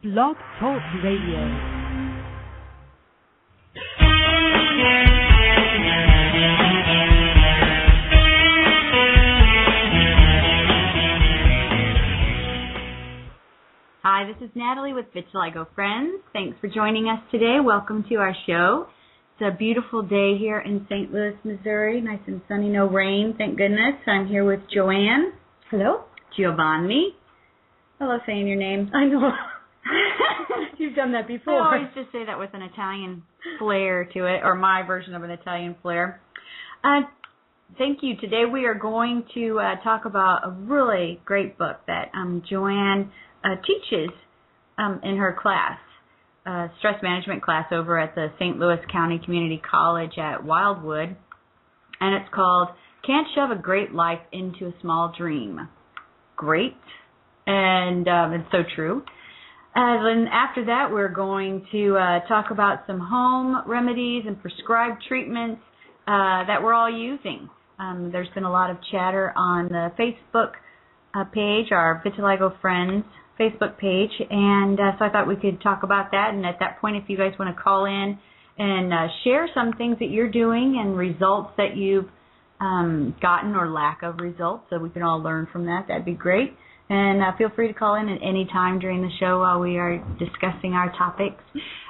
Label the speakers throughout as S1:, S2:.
S1: Blog Talk Radio.
S2: Hi, this is Natalie with Vitiligo Friends. Thanks for joining us today. Welcome to our show. It's a beautiful day here in St. Louis, Missouri. Nice and sunny, no rain, thank goodness. I'm here with Joanne.
S3: Hello.
S2: Giovanni. Hello, saying your name.
S3: I know. You've done that before.
S2: I always just say that with an Italian flair to it, or my version of an Italian flair. Thank you. Today we are going to talk about a really great book that Joanne teaches in her class, stress management class over at the St. Louis County Community College at Wildwood, and it's called Can't Shove a Great Life into a Small Dream. Great, and it's so true. And after that, we're going to talk about some home remedies and prescribed treatments that we're all using. There's been a lot of chatter on the Facebook page, our Vitiligo Friends Facebook page, and so I thought we could talk about that. And at that point, if you guys want to call in and share some things that you're doing and results that you've gotten or lack of results, so we can all learn from that, that'd be great. And feel free to call in at any time during the show while we are discussing our topics.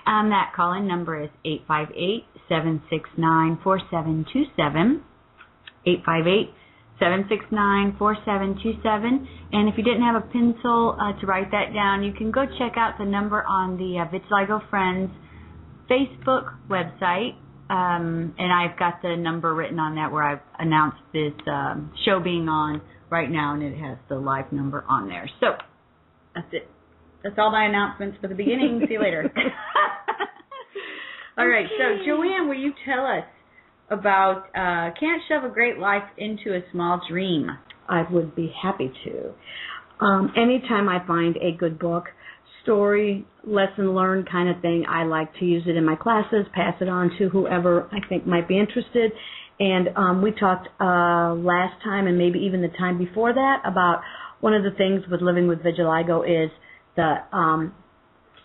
S2: That call-in number is 858-769-4727, 858-769-4727. And if you didn't have a pencil to write that down, you can go check out the number on the Vitiligo Friends Facebook website. And I've got the number written on that where I've announced this show being on right now, and it has the live number on there. So that's it. That's all my announcements for the beginning. See you later. All right. So, Joanne, will you tell us about Can't Shove a Great Life into a Small Dream?
S3: I would be happy to. Anytime I find a good book, story, lesson learned kind of thing, I like to use it in my classes, pass it on to whoever I think might be interested. And we talked last time and maybe even the time before that about one of the things with living with vitiligo is the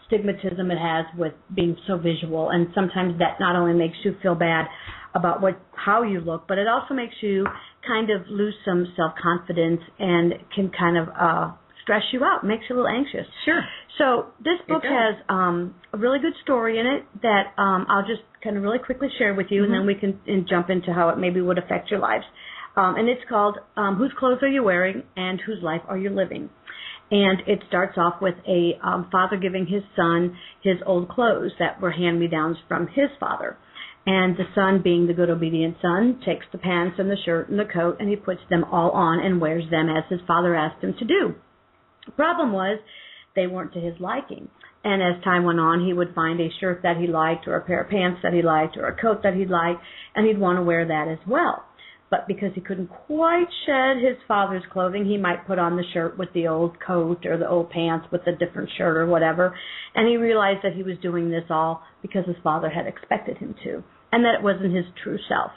S3: stigmatism it has with being so visual. And sometimes that not only makes you feel bad about how you look, but it also makes you kind of lose some self-confidence and can kind of stress you out, makes you a little anxious.
S2: Sure.
S3: So this book has a really good story in it that I'll just kind of really quickly share with you, and then we can jump into how it maybe would affect your lives. And it's called Whose Clothes Are You Wearing and Whose Life Are You Living? And it starts off with a father giving his son his old clothes that were hand-me-downs from his father. And the son, being the good, obedient son, takes the pants and the shirt and the coat, and he puts them all on and wears them as his father asked him to do. The problem was they weren't to his liking. And as time went on, he would find a shirt that he liked or a pair of pants that he liked or a coat that he liked, and he'd want to wear that as well. But because he couldn't quite shed his father's clothing, he might put on the shirt with the old coat or the old pants with a different shirt or whatever. And he realized that he was doing this all because his father had expected him to, and that it wasn't his true self.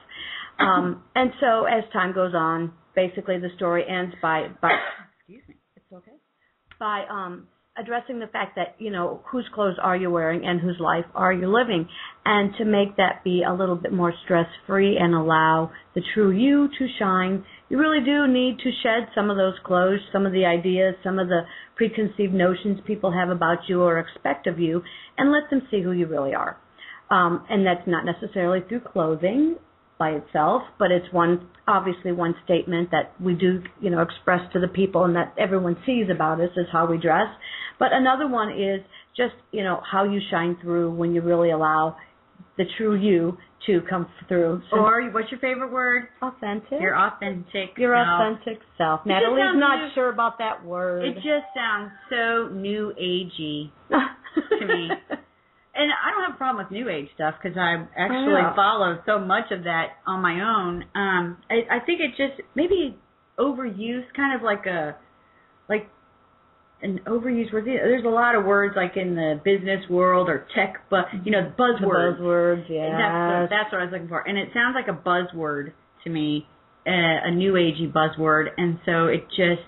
S3: And so as time goes on, basically the story ends by excuse me, it's okay, by addressing the fact that, you know, whose clothes are you wearing and whose life are you living? And to make that be a little bit more stress-free and allow the true you to shine, you really do need to shed some of those clothes, some of the ideas, some of the preconceived notions people have about you or expect of you, and let them see who you really are. And that's not necessarily through clothing by itself, but it's obviously one statement that we do, express to the people and that everyone sees about us is how we dress. But another one is just, how you shine through when you really allow the true you to come through. So,
S2: or what's your favorite word?
S3: Authentic.
S2: Your authentic
S3: Your
S2: self.
S3: authentic self. Natalie's not sure about that word.
S2: It just sounds so new agey to me. And I don't have a problem with New Age stuff because I actually follow so much of that on my own. I think it just maybe overused, kind of like an overused word. There's a lot of words like in the business world or tech, but buzzwords.
S3: The buzzwords, yeah.
S2: That's what I was looking for. And it sounds like a buzzword to me, a New Agey buzzword. And so it just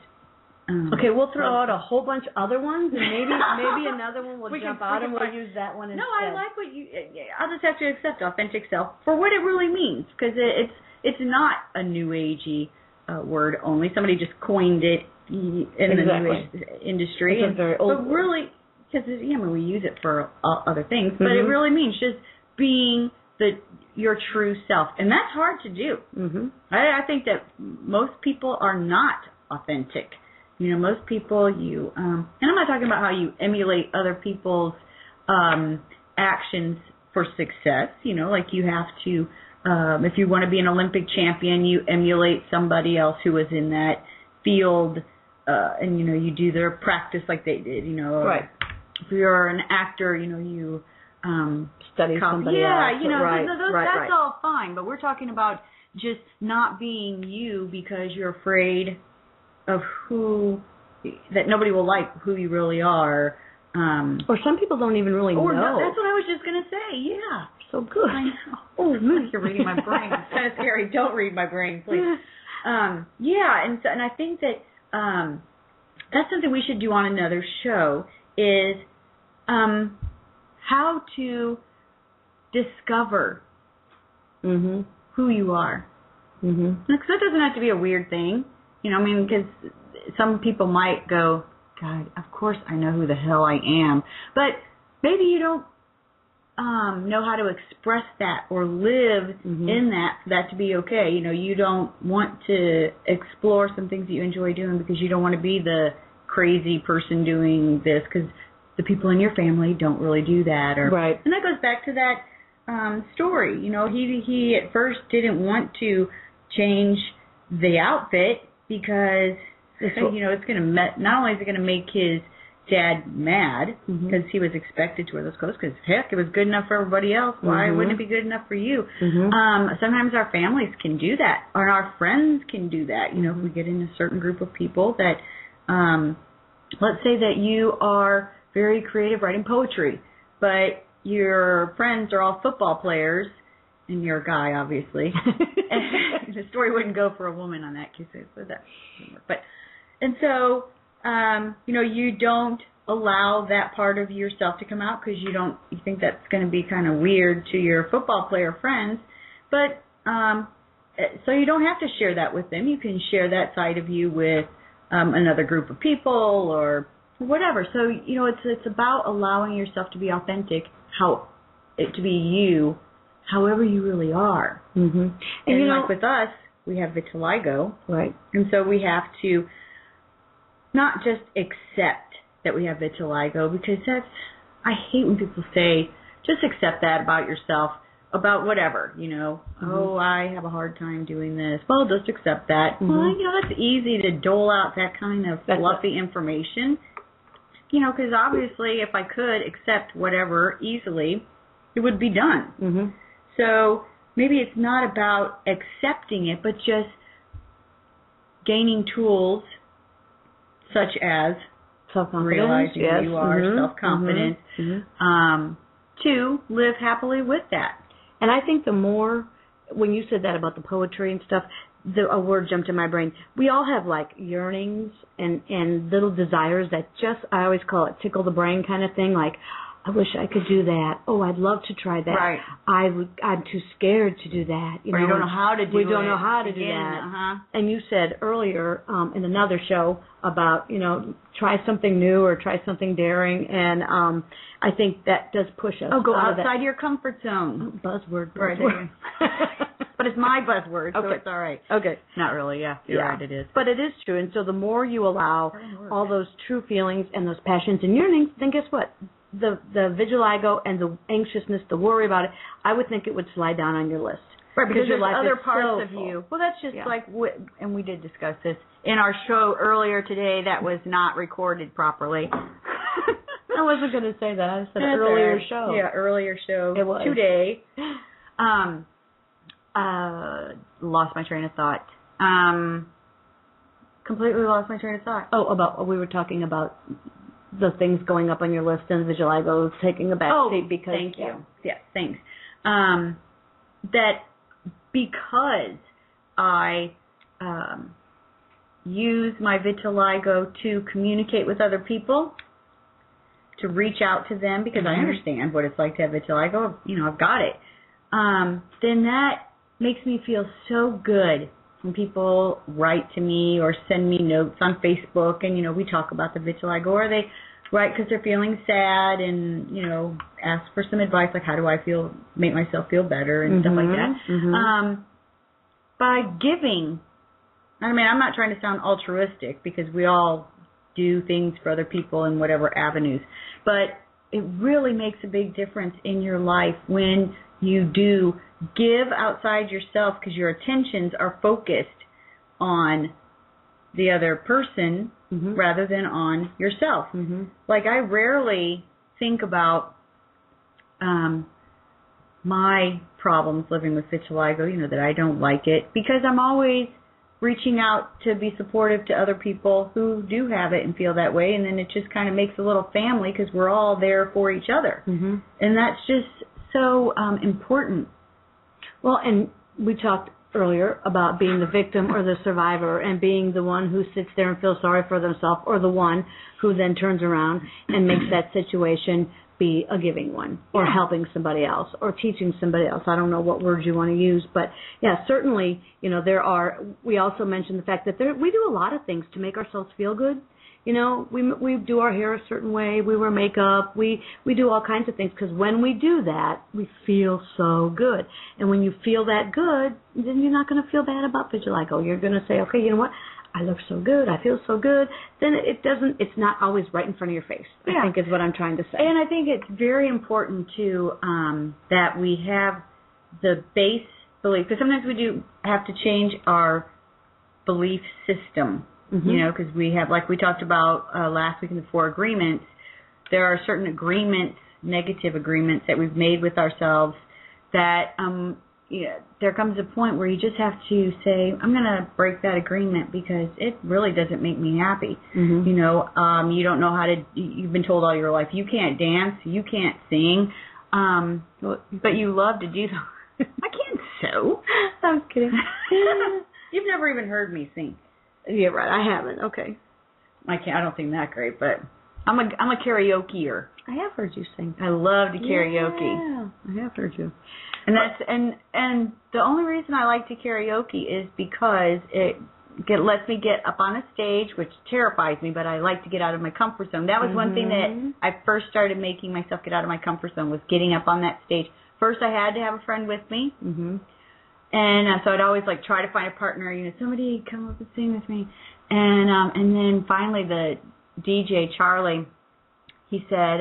S3: Okay, we'll throw out a whole bunch of other ones, and maybe another one will jump out, and we'll use that one instead.
S2: No, I like what you. I'll just have to accept authentic self for what it really means, because it's not a new agey word only. Somebody just coined it in the new age industry,
S3: very old
S2: but really, because we use it for other things, but it really means just being your true self, and that's hard to do. I think that most people are not authentic. Most people, and I'm not talking about how you emulate other people's actions for success. Like you have to, if you want to be an Olympic champion, you emulate somebody else who was in that field, and you do their practice like they did.
S3: Right.
S2: If you're an actor, you
S3: study somebody else.
S2: That's all fine. But we're talking about just not being you because you're afraid of that nobody will like who you really are.
S3: Or some people don't even really know.
S2: That's what I was just going to say. Yeah.
S3: So good.
S2: I know. Oh, you're reading my brain. It's kind of scary. Don't read my brain, please. And I think that that's something we should do on another show is how to discover who you are. Because that doesn't have to be a weird thing. Because some people might go, God, of course I know who the hell I am. But maybe you don't know how to express that or live in that for that to be okay. You don't want to explore some things that you enjoy doing because you don't want to be the crazy person doing this because the people in your family don't really do that.
S3: Right.
S2: And that goes back to that story. He at first didn't want to change the outfit because it's going to not only is it going to make his dad mad because he was expected to wear those clothes because heck, it was good enough for everybody else. Why wouldn't it be good enough for you? Sometimes our families can do that, or our friends can do that. If we get in a certain group of people that, let's say that you are very creative writing poetry, but your friends are all football players. And you're a guy, obviously. And the story wouldn't go for a woman on that case. So you don't allow that part of yourself to come out because you think that's going to be kind of weird to your football player friends. But so you don't have to share that with them. You can share that side of you with another group of people or whatever. So it's about allowing yourself to be authentic, to be you. However you really are. And like with us, we have vitiligo.
S3: Right.
S2: And so we have to not just accept that we have vitiligo because I hate when people say, just accept that about yourself, about whatever, Oh, I have a hard time doing this. Well, just accept that. Well, that's easy to dole out that kind of fluffy information. Because obviously if I could accept whatever easily, it would be done. So maybe it's not about accepting it, but just gaining tools such as realizing who you are, self-confidence, to live happily with that.
S3: And I think the more, when you said that about the poetry and stuff, a word jumped in my brain. We all have like yearnings and little desires that I always call it tickle the brain kind of thing, like, I wish I could do that. Oh, I'd love to try that.
S2: Right.
S3: I'm too scared to do that.
S2: Or you don't know how to do it.
S3: We don't know how to do that. And you said earlier in another show about, try something new or try something daring. And I think that does push us.
S2: Oh, go outside your comfort zone.
S3: Buzzword.
S2: Right. But it's my buzzword, so it's all right.
S3: Okay.
S2: Not really, yeah. You're right, it is.
S3: But it is true. And so the more you allow all those true feelings and those passions and yearnings, then guess what? The vitiligo and the anxiousness, the worry about it, I would think it would slide down on your list.
S2: Right, because
S3: your
S2: there's
S3: life
S2: other
S3: is
S2: parts
S3: so
S2: of
S3: full.
S2: you. Well, that's just like, and we did discuss this in our show earlier today that was not recorded properly.
S3: I wasn't going to say that. I said earlier show.
S2: Yeah, earlier show.
S3: It was.
S2: Today. Lost my train of thought. Completely lost my train of thought.
S3: We were talking about the things going up on your list and vitiligo taking a back seat because...
S2: thank you. Yes, thanks. That because I use my vitiligo to communicate with other people, to reach out to them, because I understand what it's like to have vitiligo. You know, I've got it. Then that makes me feel so good when people write to me or send me notes on Facebook, and, you know, we talk about the vitiligo, or they write because they're feeling sad and, you know, ask for some advice, like how do I make myself feel better and stuff like that. By giving, I mean, I'm not trying to sound altruistic, because we all do things for other people in whatever avenues, but it really makes a big difference in your life when you do give outside yourself, because your attentions are focused on the other person rather than on yourself. Like, I rarely think about my problems living with vitiligo, you know, that I don't like it, because I'm always reaching out to be supportive to other people who do have it and feel that way, and then it just kind of makes a little family, because we're all there for each other. And that's just so important.
S3: Well, and we talked earlier about being the victim or the survivor, and being the one who sits there and feels sorry for themselves, or the one who then turns around and makes that situation be a giving one, or helping somebody else, or teaching somebody else. I don't know what words you want to use, but yeah, certainly, you know, we also mentioned the fact that we do a lot of things to make ourselves feel good. You know, we do our hair a certain way, we wear makeup, we do all kinds of things, because when we do that, we feel so good. And when you feel that good, then you're not going to feel bad about vitiligo. You're going to say, okay, you know what? I look so good, I feel so good. Then it's not always right in front of your face, I think is what I'm trying to say.
S2: And I think it's very important, too, that we have the base belief, because sometimes we do have to change our belief system, you know, because we have, like we talked about last week in the 4 agreements, there are certain agreements, negative agreements that we've made with ourselves that there comes a point where you just have to say, I'm going to break that agreement, because it really doesn't make me happy. You know, you don't know how to, you've been told all your life, you can't dance, you can't sing, but you love to do that. I can't sew.
S3: I'm kidding.
S2: You've never even heard me sing.
S3: Yeah, right, I haven't. Okay.
S2: I don't sing that great, but I'm a karaokeer.
S3: I have heard you sing.
S2: I love to karaoke.
S3: Yeah, I have heard you.
S2: And that's and the only reason I like to karaoke is because it lets me get up on a stage, which terrifies me, but I like to get out of my comfort zone. That was one thing that I first started making myself get out of my comfort zone, was getting up on that stage. First, I had to have a friend with me, and so I'd always like try to find a partner. You know, somebody come up and sing with me, and then finally the DJ Charlie, he said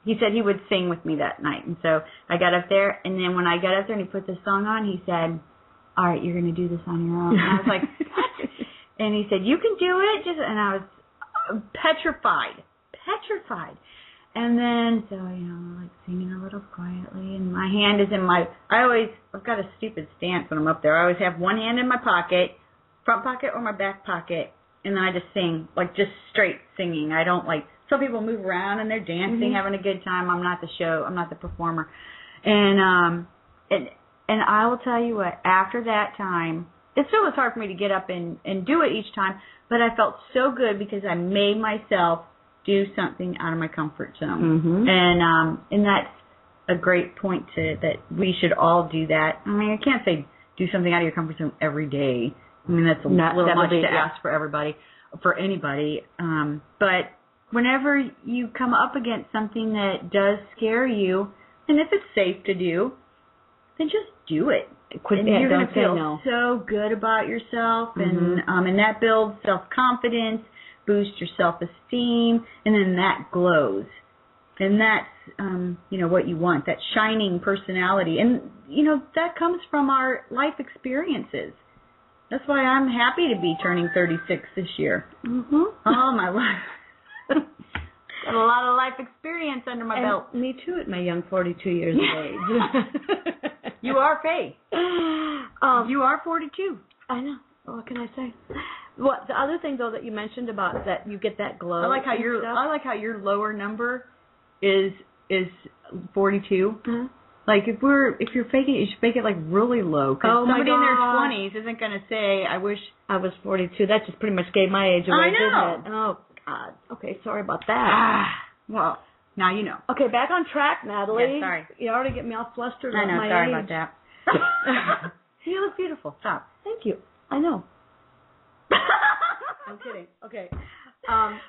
S2: he would sing with me that night. And so I got up there, and then when I got up there and he put the song on, he said, all right, you're going to do this on your own. And I was like, what? And he said, you can do it. And I was petrified. And then, so, you know, like singing a little quietly, and my hand is I've got a stupid stance when I'm up there. I always have one hand in my pocket, front pocket or my back pocket, and then I just sing, like just straight singing. I don't like, some people move around and they're dancing, having a good time. I'm not the show. I'm not the performer. And I will tell you what, after that time, it still was hard for me to get up and do it each time, but I felt so good because I made myself do something out of my comfort zone. And that's a great point that we should all do that. I mean, I can't say do something out of your comfort zone every day. I mean, that's a little much to ask for anybody. But whenever you come up against something that does scare you, and if it's safe to do, then just do it. And you're going to feel so good about yourself, and that builds self-confidence, boosts your self-esteem, and then that glows. And that's, what you want, that shining personality. And, that comes from our life experiences. That's why I'm happy to be turning 36 this year. All my life. Got a lot of life experience under my belt.
S3: Me too, at my young 42 years of age.
S2: You are Faye. You are 42.
S3: I know. What can I say? Well, the other thing though that you mentioned about that you get that glow.
S2: I like how your lower number is 42. Like if you're faking it, you should fake it like really low. Because somebody in their 20s isn't going to say, I wish
S3: I was 42. That just pretty much gave my age away, didn't it? Oh, God. Okay, sorry about that.
S2: Well, now you know.
S3: Okay, back on track, Natalie.
S2: Yes, sorry.
S3: You already get me all flustered
S2: I
S3: about
S2: know,
S3: my
S2: sorry
S3: age.
S2: about that. You look beautiful. Stop.
S3: Thank you. I know. I'm kidding. Okay.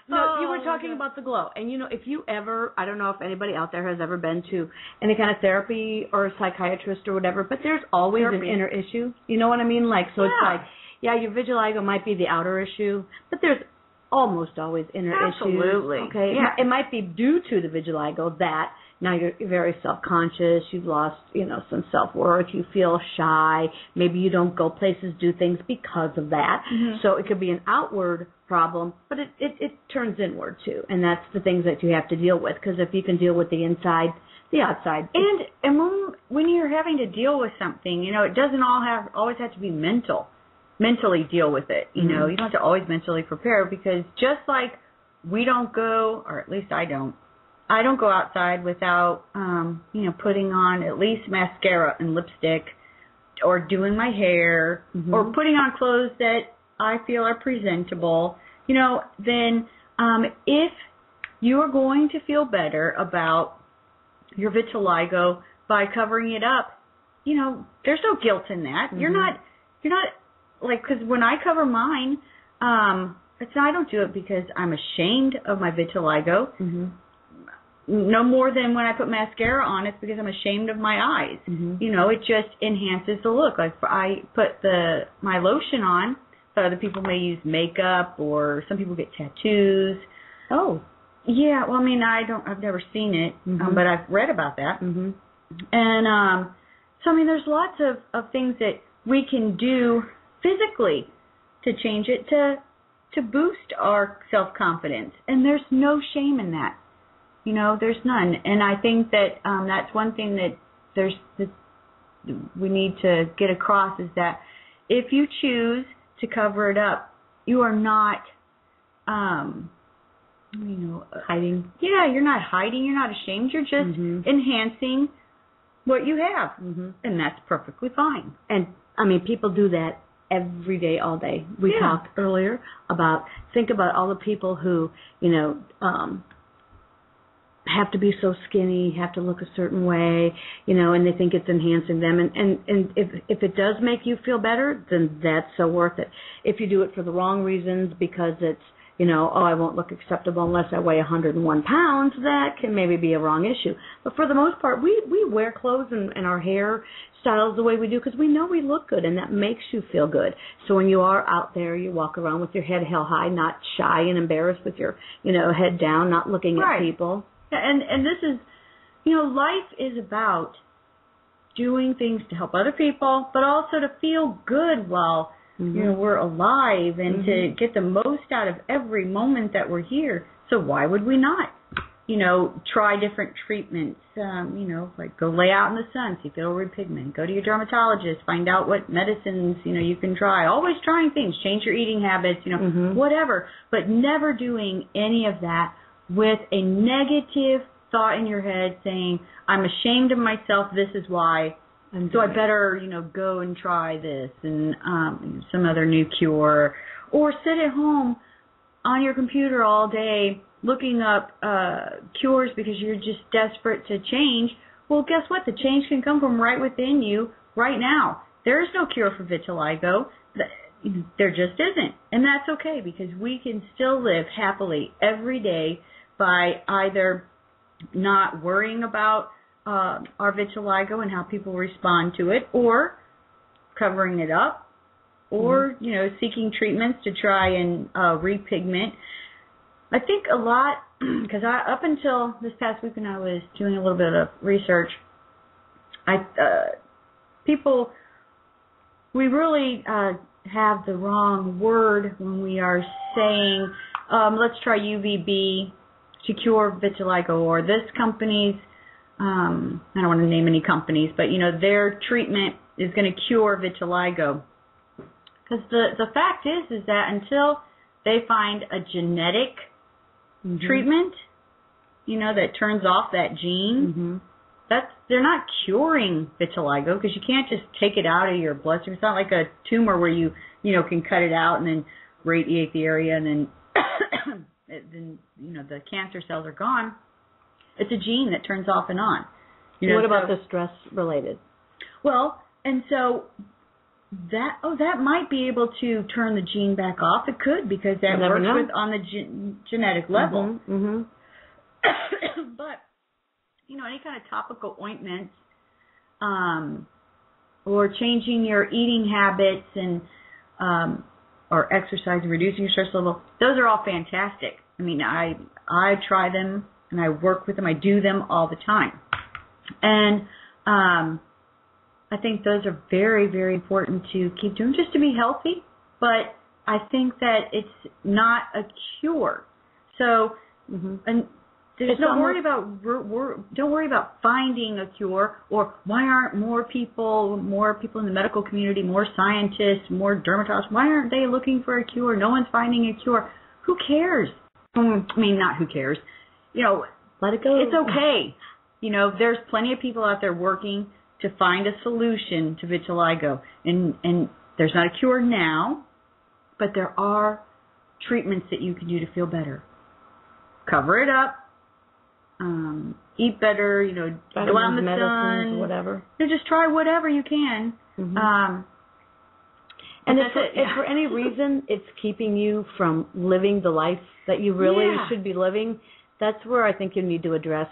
S3: No, you were talking about the glow. And, you know, if you ever, I don't know if anybody out there has ever been to any kind of therapy or a psychiatrist or whatever, but there's always an inner issue. You know what I mean? Like, so it's like, yeah, your vitiligo might be the outer issue, but there's almost always inner issues.
S2: Absolutely.
S3: Okay.
S2: Yeah.
S3: It might be due to the vitiligo that now you're very self-conscious, you've lost, you know, some self-worth, you feel shy, maybe you don't go places, do things because of that. Mm-hmm. So it could be an outward problem, but it turns inward too, and that's the things that you have to deal with, because if you can deal with the inside, the outside.
S2: And when you're having to deal with something, you know, it doesn't always have to be mental. Mentally deal with it, you know. You don't have to always mentally prepare, because just like we don't go, or at least I don't go outside without, you know, putting on at least mascara and lipstick, or doing my hair, or putting on clothes that I feel are presentable, you know, then if you are going to feel better about your vitiligo by covering it up, you know, there's no guilt in that. You're not like, because when I cover mine, I don't do it because I'm ashamed of my vitiligo. No more than when I put mascara on, it's because I'm ashamed of my eyes. You know, it just enhances the look. Like I put my lotion on, so other people may use makeup, or some people get tattoos.
S3: Oh.
S2: Yeah, well, I mean, I've never seen it, but I've read about that. And so, I mean, there's lots of things that we can do physically to change it, to boost our self-confidence. And there's no shame in that. You know, there's none. And I think that that's one thing that we need to get across, is that if you choose to cover it up, you are not, you know,
S3: hiding.
S2: Yeah, you're not hiding. You're not ashamed. You're just enhancing what you have. And that's perfectly fine.
S3: And, I mean, people do that every day, all day. We talked earlier about, think about all the people who, you know, have to be so skinny, have to look a certain way, you know, and they think it's enhancing them. And if it does make you feel better, then that's so worth it. If you do it for the wrong reasons, because it's, you know, I won't look acceptable unless I weigh 101 pounds, that can maybe be a wrong issue. But for the most part, we wear clothes and our hair styles the way we do because we know we look good, and that makes you feel good. So when you are out there, you walk around with your head held high, not shy and embarrassed, with your, you know, head down, not looking at people.
S2: Yeah, and this is, you know, life is about doing things to help other people, but also to feel good while, you know, we're alive, and to get the most out of every moment that we're here. So why would we not, you know, try different treatments, you know, like go lay out in the sun, see if it'll repigment, go to your dermatologist, find out what medicines, you know, you can try. Always trying things, change your eating habits, you know, whatever, but never doing any of that with a negative thought in your head saying, I'm ashamed of myself, this is why, so I better, you know, go and try this and some other new cure. Or sit at home on your computer all day looking up cures because you're just desperate to change. Well, guess what? The change can come from right within you right now. There is no cure for vitiligo. There just isn't. And that's okay, because we can still live happily every day by either not worrying about our vitiligo and how people respond to it, or covering it up, or, you know, seeking treatments to try and repigment. I think a lot, because up until this past week when I was doing a little bit of research, we really have the wrong word when we are saying, let's try UVB to cure vitiligo, or this company's, I don't want to name any companies, but, you know, their treatment is going to cure vitiligo. Because the fact is that until they find a genetic treatment, you know, that turns off that gene, they're not curing vitiligo because you can't just take it out of your bloodstream. It's not like a tumor where you can cut it out and then radiate the area and then the cancer cells are gone. It's a gene that turns off and on.
S3: What about the stress related?
S2: Well, and so that might be able to turn the gene back off. It could, because that works on the genetic level.
S3: Mm-hmm.
S2: But any kind of topical ointments, or changing your eating habits and or exercise and reducing your stress level, those are all fantastic. I mean, I try them and I work with them. I do them all the time, and I think those are very, very important to keep doing just to be healthy. But I think that it's not a cure. So, and don't worry about finding a cure, or why aren't more people in the medical community, more scientists, more dermatologists, why aren't they looking for a cure? No one's finding a cure. Who cares? I mean, not who cares.
S3: Let it go.
S2: It's okay. There's plenty of people out there working to find a solution to vitiligo. And there's not a cure now, but there are treatments that you can do to feel better. Cover it up. Eat better, go out in the sun,
S3: whatever.
S2: Just try whatever you can.
S3: Mm-hmm. And if for any reason it's keeping you from living the life that you really should be living, that's where I think you need to address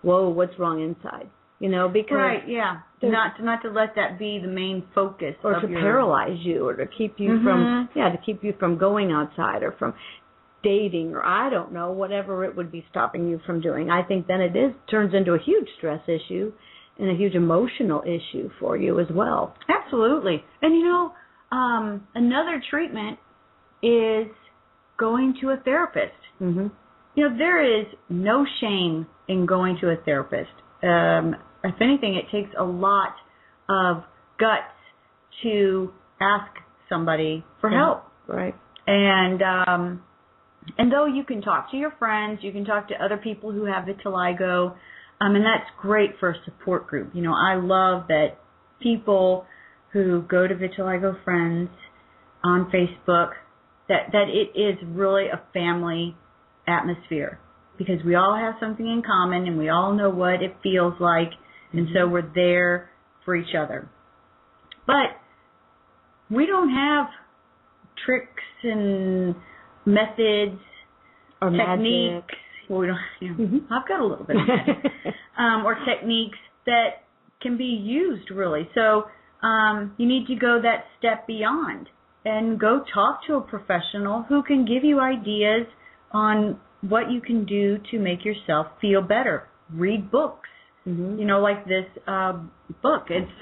S3: what's wrong inside. Because
S2: not to let that be the main focus,
S3: or to paralyze you, or to keep you from going outside, or from dating, or I don't know, whatever it would be stopping you from doing. I think then it turns into a huge stress issue and a huge emotional issue for you as well.
S2: Absolutely. And another treatment is going to a therapist.
S3: Mm-hmm.
S2: There is no shame in going to a therapist. If anything, it takes a lot of guts to ask somebody for help.
S3: Right.
S2: And though you can talk to your friends, you can talk to other people who have vitiligo, and that's great for a support group. I love that people who go to Vitiligo Friends on Facebook, that it is really a family atmosphere, because we all have something in common and we all know what it feels like, and so we're there for each other. But we don't have tricks and methods
S3: or
S2: techniques.
S3: Magic.
S2: Well, we don't. I've got a little bit of magic, or techniques that can be used really. So you need to go that step beyond and go talk to a professional who can give you ideas on what you can do to make yourself feel better. Read books, like this book. It's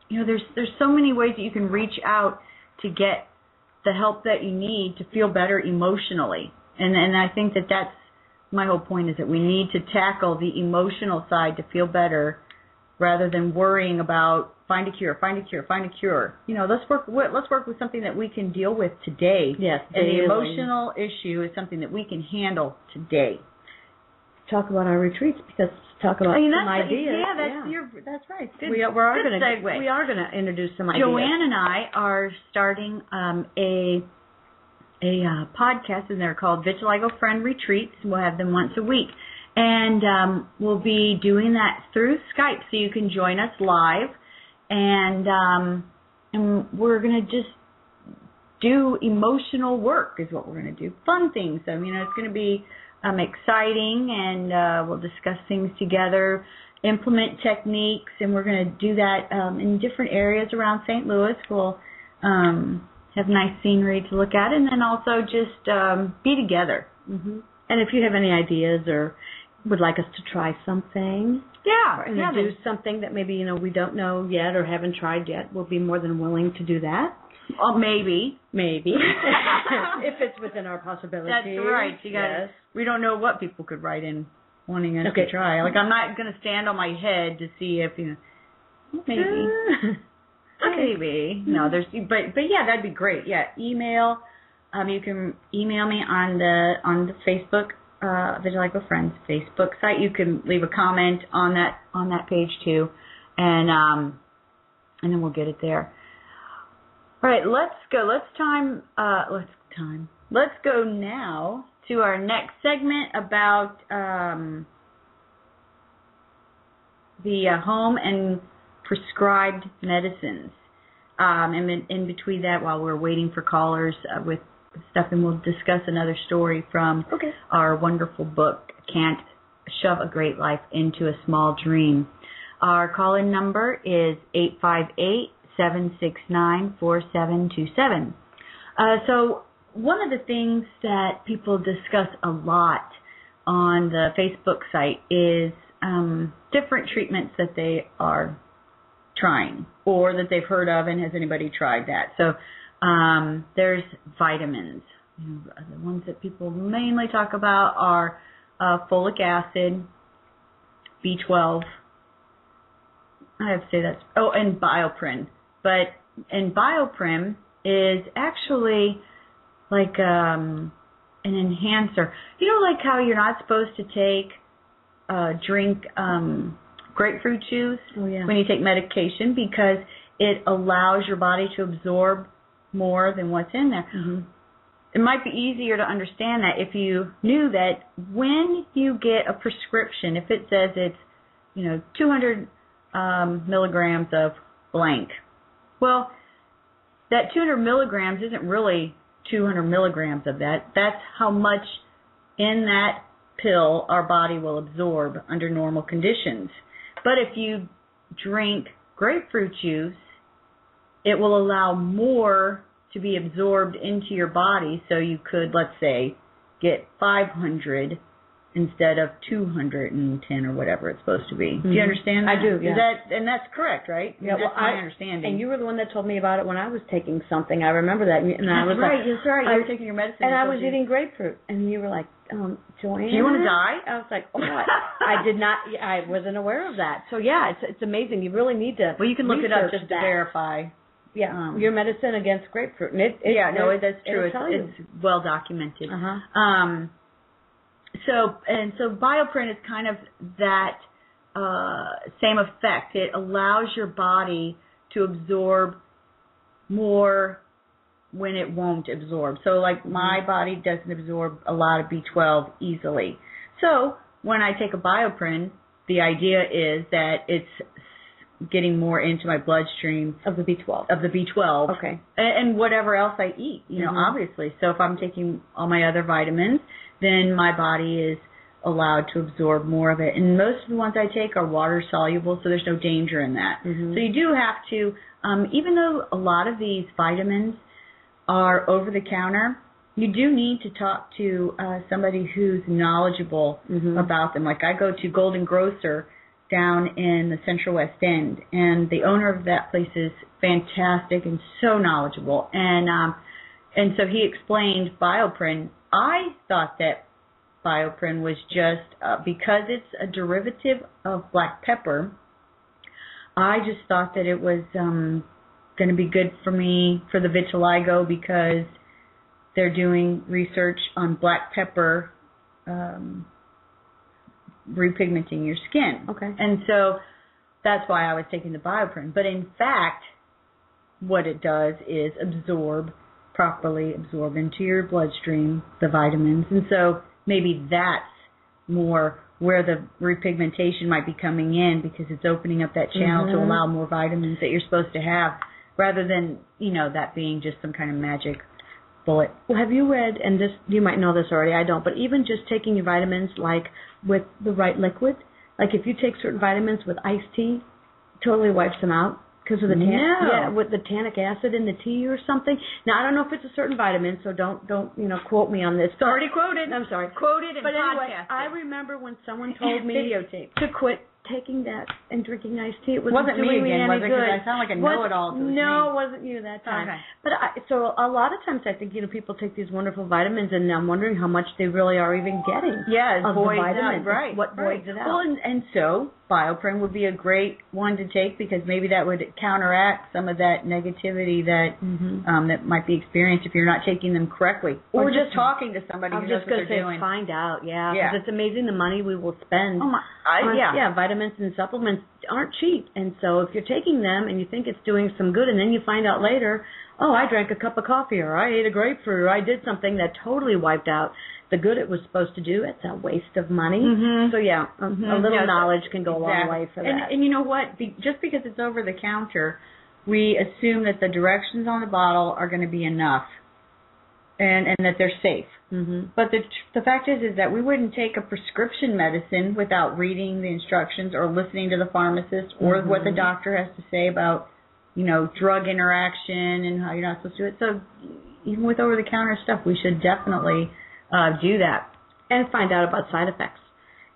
S2: there's so many ways that you can reach out to get the help that you need to feel better emotionally. And I think that's my whole point, is that we need to tackle the emotional side to feel better, rather than worrying about find a cure. Let's work with something that we can deal with today.
S3: Yes,
S2: and the emotional issue is something that we can handle today.
S3: Talk about our retreats, because talk about some ideas.
S2: That's right.
S3: Good. We are going to introduce some ideas.
S2: Joanne and I are starting a podcast, and they're called Vitiligo Friend Retreats. We'll have them once a week, and we'll be doing that through Skype, so you can join us live, and we're going to just do emotional work is what we're going to do. Fun things. So, it's going to be exciting, and we'll discuss things together, implement techniques, and we're going to do that in different areas around St. Louis. We'll have nice scenery to look at, and then also just be together.
S3: Mm-hmm. And if you have any ideas or would like us to try something, or introduce something that maybe we don't know yet or haven't tried yet, we'll be more than willing to do that.
S2: Maybe.
S3: If it's within our possibilities.
S2: That's right. We don't know what people could write in wanting us to try. Like, I'm not going to stand on my head to see if, maybe. Maybe. No, but yeah, that'd be great. Yeah, email. You can email me on the Facebook Vitiligo Friends Facebook site. You can leave a comment on that page too, and then we'll get it there. All right, let's go. Let's go now to our next segment about the home and prescribed medicines. And in between that, while we're waiting for callers with stuff, and we'll discuss another story from our wonderful book, Can't Shove a Great Life into a Small Dream. Our call-in number is 858-769-4727. So one of the things that people discuss a lot on the Facebook site is different treatments that they are trying or that they've heard of, and has anybody tried that? So there's vitamins. The ones that people mainly talk about are folic acid, B12. I have to say that's, and Bioprint. And Bioprint is actually like an enhancer. You know, like how you're not supposed to drink grapefruit juice when you take medication, because it allows your body to absorb more than what's in there. Mm-hmm. It might be easier to understand that if you knew that when you get a prescription, if it says it's 200 milligrams of blank, well, that 200 milligrams isn't really 200 milligrams of that. That's how much in that pill our body will absorb under normal conditions. But if you drink grapefruit juice, it will allow more to be absorbed into your body, so you could, let's say, get 500 instead of 210 or whatever it's supposed to be. Mm-hmm. Do you understand that?
S3: I do, yeah.
S2: And that's correct, right?
S3: Yeah,
S2: that's my understanding.
S3: And you were the one that told me about it when I was taking something. I remember that. And I was
S2: right, that's right. You were taking your medicine.
S3: And I was eating grapefruit. And you were like, Joanne?
S2: Do you want to die?
S3: I was like, oh, I did not. I wasn't aware of that. So, yeah, it's amazing. You really need to
S2: you can look it up just to verify.
S3: Yeah, your medicine against grapefruit. And
S2: that's true. It's well documented.
S3: Uh-huh.
S2: So Bioprint is kind of that same effect. It allows your body to absorb more when it won't absorb. So like my body doesn't absorb a lot of B12 easily. So when I take a Bioprint, the idea is that it's getting more into my bloodstream
S3: of the B12.
S2: Okay. And whatever else I eat, obviously. So if I'm taking all my other vitamins, then my body is allowed to absorb more of it. And most of the ones I take are water soluble, so there's no danger in that. Mm-hmm. So you do have to, even though a lot of these vitamins are over the counter, you do need to talk to somebody who's knowledgeable about them. Like I go to Golden Grocer down in the Central West End, and the owner of that place is fantastic and so knowledgeable. And so he explained Bioprint. I thought that Bioprint was just because it's a derivative of black pepper. I just thought that it was going to be good for me for the vitiligo, because they're doing research on black pepper repigmenting your skin.
S3: Okay.
S2: And so that's why I was taking the Bioprint. But in fact, what it does is properly absorb into your bloodstream the vitamins. And so maybe that's more where the repigmentation might be coming in, because it's opening up that channel to allow more vitamins that you're supposed to have, rather than, that being just some kind of magic bullet.
S3: Well, have you read, and this, you might know this already, I don't, but even just taking your vitamins like with the right liquid, like if you take certain vitamins with iced tea, totally wipes them out because of the with the tannic acid in the tea or something. Now I don't know if it's a certain vitamin, so don't quote me on this.
S2: It's already quoted.
S3: I'm sorry.
S2: Quoted and
S3: but anyway,
S2: podcasted.
S3: I remember when someone told me to quit taking that and drinking iced tea. It
S2: wasn't me
S3: doing
S2: again,
S3: me
S2: was it? Because I sound like a know-it-all.
S3: No, it wasn't you that time.
S2: Okay.
S3: But so a lot of times I think, people take these wonderful vitamins, and I'm wondering how much they really are even getting.
S2: Yeah,
S3: of
S2: voids
S3: the vitamins.
S2: out, right.
S3: What voids it out.
S2: Well, and so Bioprint would be a great one to take, because maybe that would counteract some of that negativity that that might be experienced if you're not taking them correctly, or just talking to somebody who knows what they're doing.
S3: Find out, because it's amazing the money we will spend. Vitamins and supplements aren't cheap, and so if you're taking them and you think it's doing some good, and then you find out later, oh, I drank a cup of coffee, or I ate a grapefruit, or I did something that totally wiped out the good it was supposed to do, it's a waste of money. So a little knowledge can go a long way for that.
S2: And you know what? Just because it's over the counter, we assume that the directions on the bottle are going to be enough, and that they're safe. But the fact is that we wouldn't take a prescription medicine without reading the instructions or listening to the pharmacist or what the doctor has to say about, drug interaction and how you're not supposed to do it. So even with over-the-counter stuff, we should definitely do that.
S3: And find out about side effects.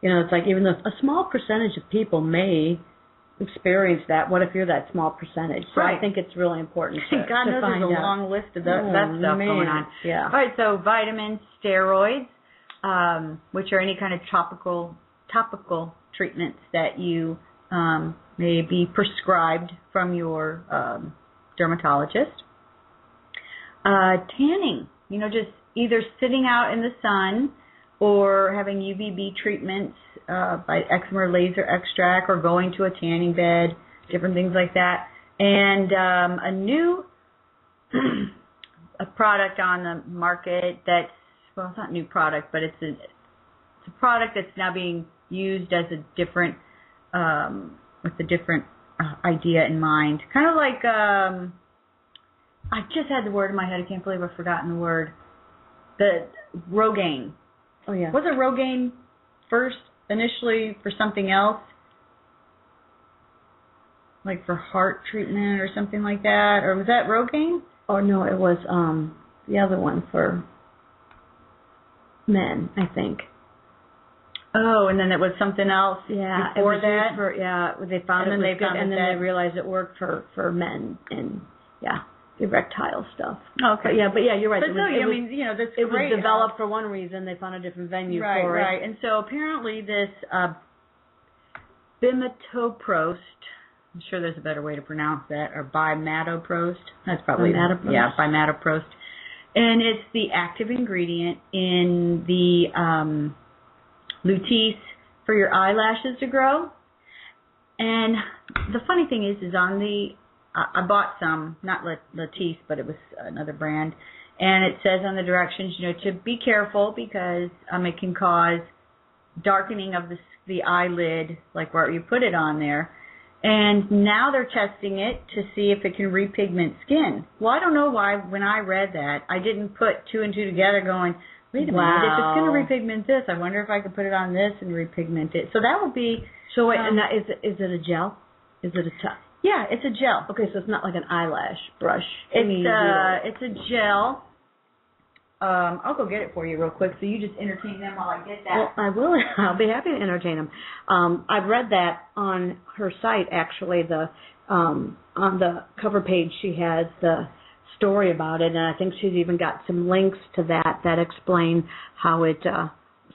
S3: It's like even though a small percentage of people may experience that, what if you're that small percentage? So I think it's really important to
S2: God knows
S3: find
S2: there's a
S3: out.
S2: long list of that stuff going on.
S3: Yeah.
S2: All right, so vitamins, steroids, which are any kind of topical treatments that you may be prescribed from your dermatologist. Tanning, just either sitting out in the sun or having UVB treatments by eczema or laser extract, or going to a tanning bed, different things like that. And a new a product on the market that's, well, it's not a new product, but it's a product that's now being used as a different, with a different idea in mind. Kind of like, I just had the word in my head. I can't believe I've forgotten the word. The Rogaine.
S3: Oh, yeah.
S2: Was it Rogaine first, initially, for something else? Like for heart treatment or something like that? Or was that Rogaine?
S3: Oh, no, it was the other one for men, I think.
S2: Oh, and then it was something else before that?
S3: They found it was good, and then they realized it worked for men and, erectile stuff.
S2: Okay.
S3: But you're right.
S2: But it
S3: was developed for one reason. They found a different venue for it.
S2: Right. And so apparently this bimatoprost, I'm sure there's a better way to pronounce that, or bimatoprost. That's probably bimatoprost. And it's the active ingredient in the lutein for your eyelashes to grow. And the funny thing is on the I bought some, not Latisse, but it was another brand, and it says on the directions, to be careful because it can cause darkening of the eyelid, like where you put it on there. And now they're testing it to see if it can repigment skin. Well, I don't know why when I read that, I didn't put two and two together going, wait a minute, if it's going to repigment this, I wonder if I could put it on this and repigment it. So that would be...
S3: So wait, and is it a gel? Is it a
S2: Yeah, it's a gel.
S3: Okay, so it's not like an eyelash brush.
S2: It's a gel. I'll go get it for you real quick, so you just entertain them while I get that.
S3: Well, I will. I'll be happy to entertain them. I've read that on her site, actually. On the cover page, she has the story about it, and I think she's even got some links to that explain how it's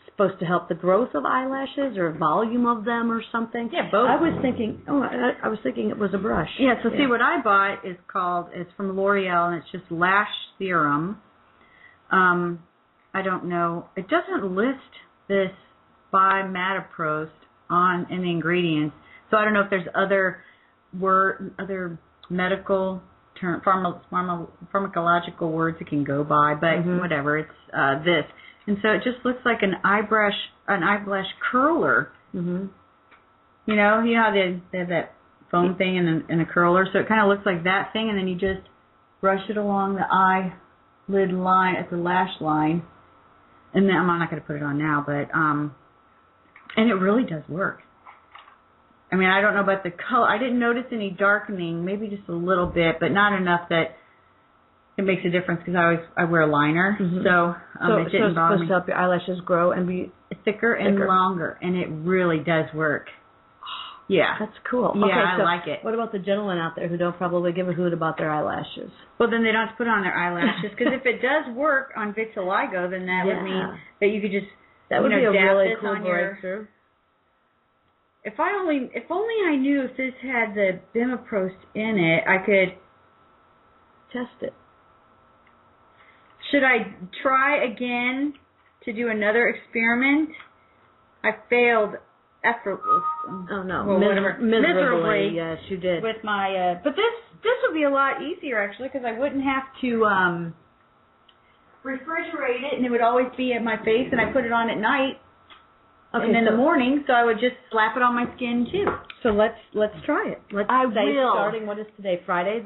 S3: supposed to help the growth of eyelashes or volume of them or something.
S2: Yeah, both.
S3: I was thinking it was a brush.
S2: Yeah, so see what I bought it's from L'Oreal, and it's just Lash Serum. I don't know. It doesn't list this bimatoprost in the ingredients, so I don't know if there's other medical term, pharmacological words it can go by, but whatever. It's this, and so it just looks like an eyelash curler. You know how they have that foam thing and a curler, so it kind of looks like that thing, and then you just brush it along the eyelid line at the lash line, and then I'm not going to put it on now, but and it really does work. I mean, I don't know about the color. I didn't notice any darkening, maybe just a little bit, but not enough that it makes a difference because I wear a liner, so it didn't bother me.
S3: It's supposed to help your eyelashes grow and be
S2: thicker and longer, and it really does work. Yeah.
S3: That's cool.
S2: Yeah,
S3: okay, so
S2: I like it.
S3: What about the gentlemen out there who don't probably give a hoot about their eyelashes?
S2: Well, then they don't have to put on their eyelashes, because if it does work on vitiligo, then that would mean that you could just
S3: that would be a really
S2: this
S3: cool
S2: on your...
S3: breakthrough.
S2: If only I knew if this had the Bioprint in it, I could
S3: test it.
S2: Should I try again to do another experiment? I failed effortlessly.
S3: Oh no,
S2: well,
S3: miserably. Yes, you did.
S2: With my, but this would be a lot easier actually, because I wouldn't have to refrigerate it, and it would always be at my face, and I put it on at night. Okay, and in the morning, so I would just slap it on my skin too.
S3: So let's try it.
S2: I will.
S3: Starting, what is today? Friday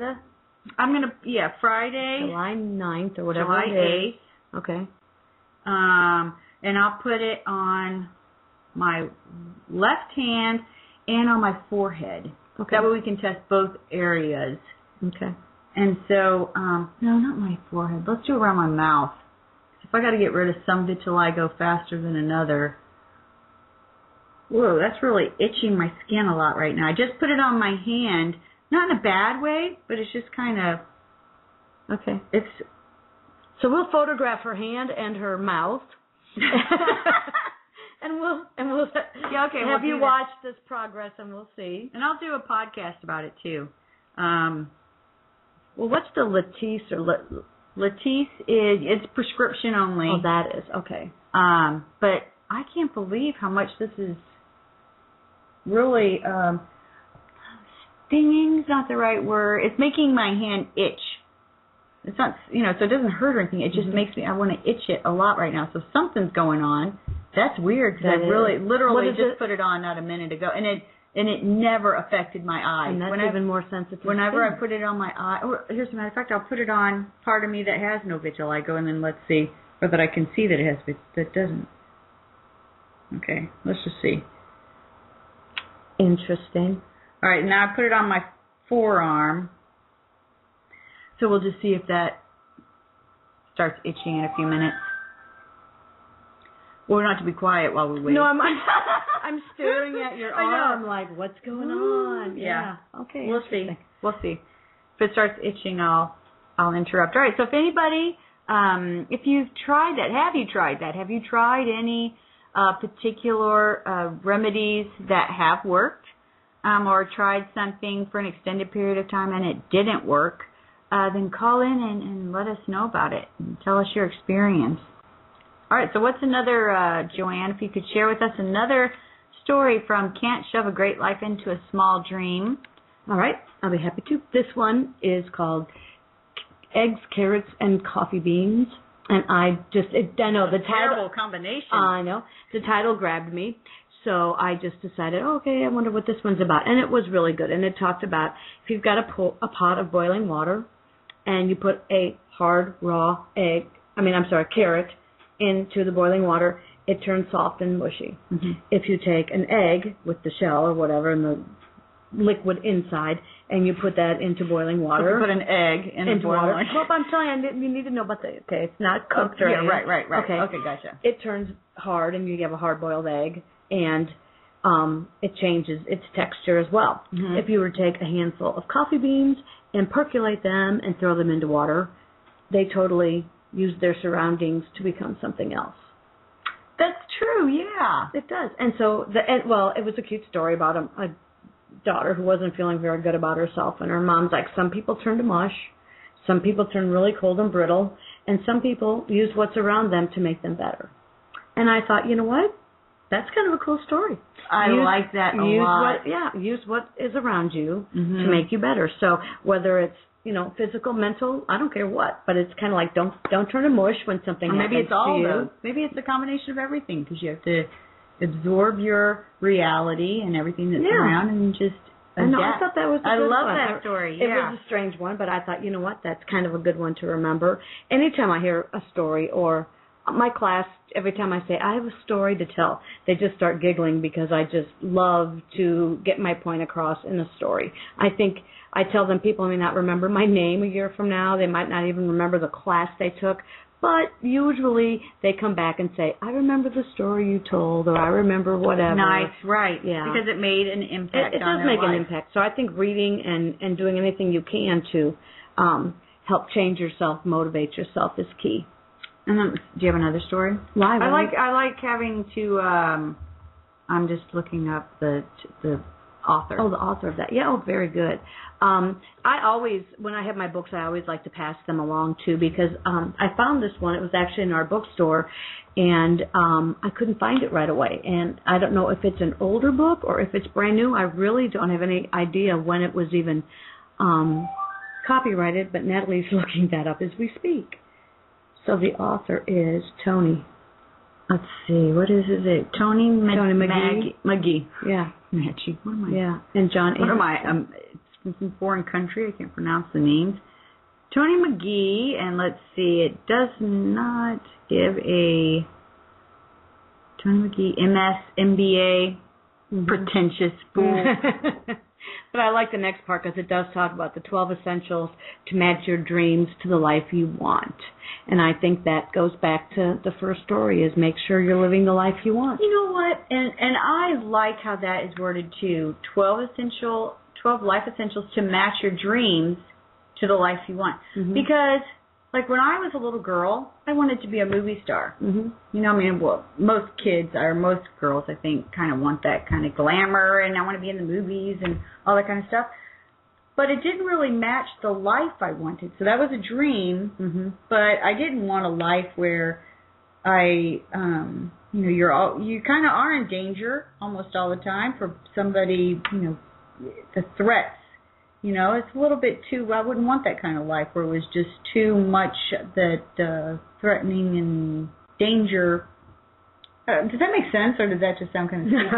S2: Friday.
S3: July 9th or whatever
S2: July
S3: it is.
S2: 8th.
S3: Okay.
S2: And I'll put it on my left hand and on my forehead.
S3: Okay.
S2: That way we can test both areas.
S3: Okay.
S2: And so, no, not my forehead. Let's do it around my mouth. If I got to get rid of some vitiligo faster than another. Whoa, that's really itching my skin a lot right now. I just put it on my hand, not in a bad way, but it's just kind of,
S3: okay. So we'll photograph her hand and her mouth, and we'll have you watch this progress, and we'll see.
S2: And I'll do a podcast about it too.
S3: Well, what's the Latisse or
S2: Latisse it's prescription only.
S3: Oh, that is okay.
S2: But I can't believe how much this is really stinging's not the right word. It's making my hand itch. It's not, so it doesn't hurt or anything. It just makes me, I want to itch it a lot right now. So something's going on. That's weird, because I literally just put it on not a minute ago, and it never affected my eyes.
S3: And that's even more sensitive.
S2: Whenever I put it on my eye, here's a matter of fact, I'll put it on part of me that has no vitiligo, and then let's see, or that I can see that it has, that doesn't. Okay, let's just see.
S3: Interesting.
S2: All right, now I put it on my forearm. So we'll just see if that starts itching in a few minutes. Well, we're not to be quiet while we wait.
S3: No, I'm staring at your arm like, what's going on?
S2: Yeah.
S3: Okay.
S2: We'll see. If it starts itching, I'll interrupt. All right. So if anybody, if you've tried that, have you tried that? Have you tried any particular remedies that have worked, or tried something for an extended period of time and it didn't work? Then call in and let us know about it and tell us your experience. All right, so what's another, Joanne, if you could share with us another story from Can't Shove a Great Life into a Small Dream.
S3: All right, I'll be happy to. This one is called Eggs, Carrots, and Coffee Beans. And I know the title.
S2: Terrible combination.
S3: I know. The title grabbed me. So I just decided, okay, I wonder what this one's about. And it was really good. And it talked about if you've got a pot of boiling water and you put a hard, raw carrot into the boiling water, it turns soft and mushy. Mm-hmm. If you take an egg with the shell or whatever and the liquid inside and you put that into boiling water.
S2: So you put an egg into boiling water.
S3: Well, I'm telling you need to know about it's not cooked or anything.
S2: Right.
S3: Okay,
S2: gotcha.
S3: It turns hard and you have a hard-boiled egg, and it changes its texture as well. Mm-hmm. If you were to take a handful of coffee beans and percolate them and throw them into water, they totally use their surroundings to become something else.
S2: That's true, yeah.
S3: It does. And so, it was a cute story about a daughter who wasn't feeling very good about herself, and her mom's like, some people turn to mush, some people turn really cold and brittle, and some people use what's around them to make them better. And I thought, you know what? That's kind of a cool story.
S2: I like that a lot.
S3: Use what is around you to make you better. So whether it's, physical, mental, I don't care what, but it's kind of like don't turn to mush when something happens to you. Maybe it's all those.
S2: Maybe it's a combination of everything, because you have to absorb your reality and everything that's around and just adapt.
S3: I thought that was a good one.
S2: I love that story,
S3: It was a strange one, but I thought, you know what, that's kind of a good one to remember. Anytime I hear a story, or my class, every time I say, I have a story to tell, they just start giggling, because I just love to get my point across in a story. I think I tell them people may not remember my name a year from now. They might not even remember the class they took, But usually they come back and say, I remember the story you told, or I remember whatever.
S2: Nice, right.
S3: Yeah.
S2: Because it made an impact
S3: It
S2: on
S3: does
S2: their
S3: make
S2: life.
S3: an impact. So I think reading and doing anything you can to help change yourself, motivate yourself is key.
S2: And then, do you have another story?
S3: Live.
S2: I like having to. I'm just looking up the author.
S3: Oh, the author of that. Yeah. Oh, very good. I always, when I have my books, I always like to pass them along too, because I found this one. It was actually in our bookstore, and I couldn't find it right away. And I don't know if it's an older book or if it's brand new. I really don't have any idea when it was even copyrighted. But Nathalie's looking that up as we speak. So the author is Tony. Let's see, what is it? Tony Magee.
S2: Magee.
S3: Yeah.
S2: Magee. What am I?
S3: Yeah. And John.
S2: What am I? It's from some foreign country. I can't pronounce the names. Tony Magee, and let's see, it does not give a Tony Magee, MS, MBA, pretentious fool.
S3: But I like the next part because it does talk about the 12 essentials to match your dreams to the life you want. And I think that goes back to the first story, is make sure you're living the life you want.
S2: You know what? And I like how that is worded too. 12 life essentials to match your dreams to the life you want. Mm-hmm. Because, like, when I was a little girl, I wanted to be a movie star.
S3: Mm-hmm.
S2: You know, I mean, well, most kids, or most girls, I think, kind of want that kind of glamour, and I want to be in the movies and all that kind of stuff. But it didn't really match the life I wanted. So that was a dream, but I didn't want a life where you kind of are in danger almost all the time for somebody, the threats. It's a little bit too, I wouldn't want that kind of life where it was just too much that threatening and danger. Does that make sense, or does that just sound kind of stupid?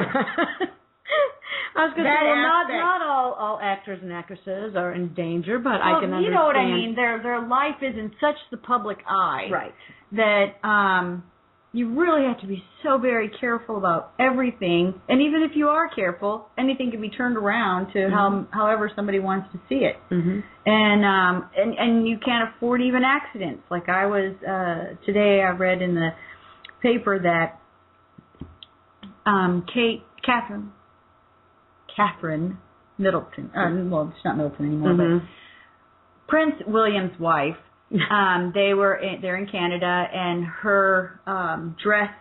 S3: I was going to say, well, not all actors and actresses are in danger, but I can understand.
S2: You know what I mean? Their life is in such the public eye,
S3: right?
S2: That you really have to be so very careful about everything. And even if you are careful, anything can be turned around to however somebody wants to see it. Mm-hmm. And you can't afford even accidents. Like I was today, I read in the paper that Catherine Middleton. Well, it's not Middleton anymore, but Prince William's wife. They're in Canada, and her dress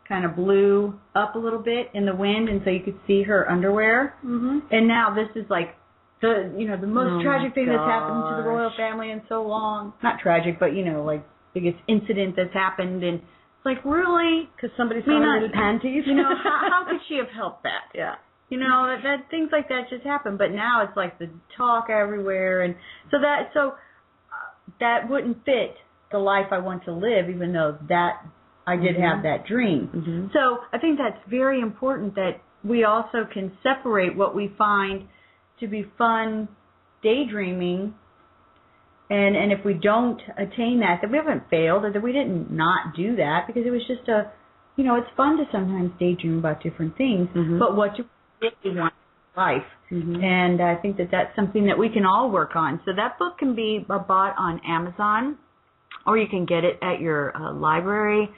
S2: kind of blew up a little bit in the wind, and so you could see her underwear. Mm-hmm. And now this is like the most tragic thing that's happened to the royal family in so long. Not tragic, but like biggest incident that's happened, and it's like, really?
S3: Because somebody saw her little panties.
S2: How could she have helped that?
S3: Yeah.
S2: That things like that just happen, but now it's like the talk everywhere, and so that wouldn't fit the life I want to live, even though that I did have that dream. Mm-hmm. So I think that's very important, that we also can separate what we find to be fun daydreaming, and if we don't attain that we haven't failed, or that we didn't not do that, because it was just it's fun to sometimes daydream about different things, but what you really want in life. And I think that that's something that we can all work on. So that book can be bought on Amazon, or you can get it at your library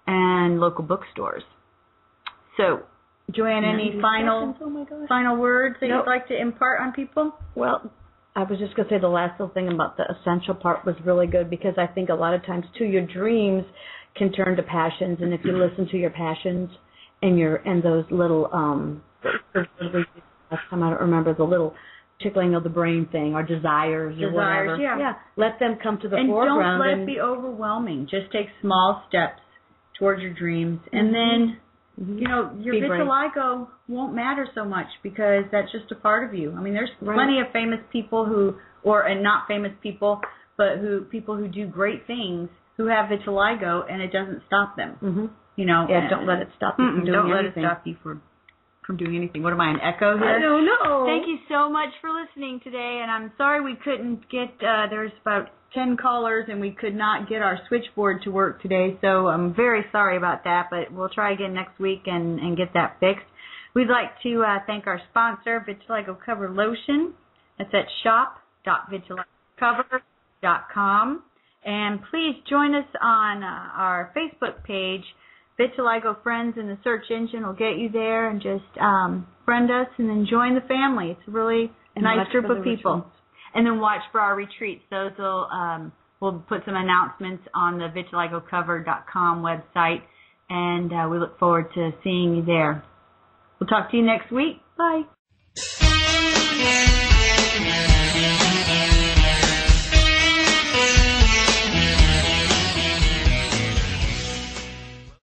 S2: and local bookstores. So, Joanne, any final words that you'd like to impart on people?
S3: Well, I was just going to say the last little thing about the essential part was really good, because I think a lot of times, too, your dreams can turn to passions, and if you listen to your passions and those little last time I don't remember, the little tickling of the brain thing, or desires or whatever.
S2: Yeah.
S3: Let them come to the
S2: And
S3: foreground.
S2: don't let it be overwhelming. Just take small steps towards your dreams, and then your vitiligo won't matter so much, because that's just a part of you. I mean, there's plenty of famous people and not famous people, but people who do great things who have vitiligo, and it doesn't stop them.
S3: Don't let it stop you from doing anything.
S2: Don't let it stop you from doing anything. What am I, an echo here?
S3: I don't know.
S2: Thank you so much for listening today, and I'm sorry we couldn't get, there's about 10 callers, and we could not get our switchboard to work today, so I'm very sorry about that, but we'll try again next week and get that fixed. We'd like to thank our sponsor, Vitiligo Cover Lotion. That's at shop.vitiligocover.com. And please join us on our Facebook page, Vitiligo Friends, and the search engine will get you there, and just friend us and then join the family. It's a really nice group of people. Retreats. And then watch for our retreats. Those will we'll put some announcements on the vitiligocover.com website, and we look forward to seeing you there. We'll talk to you next week. Bye.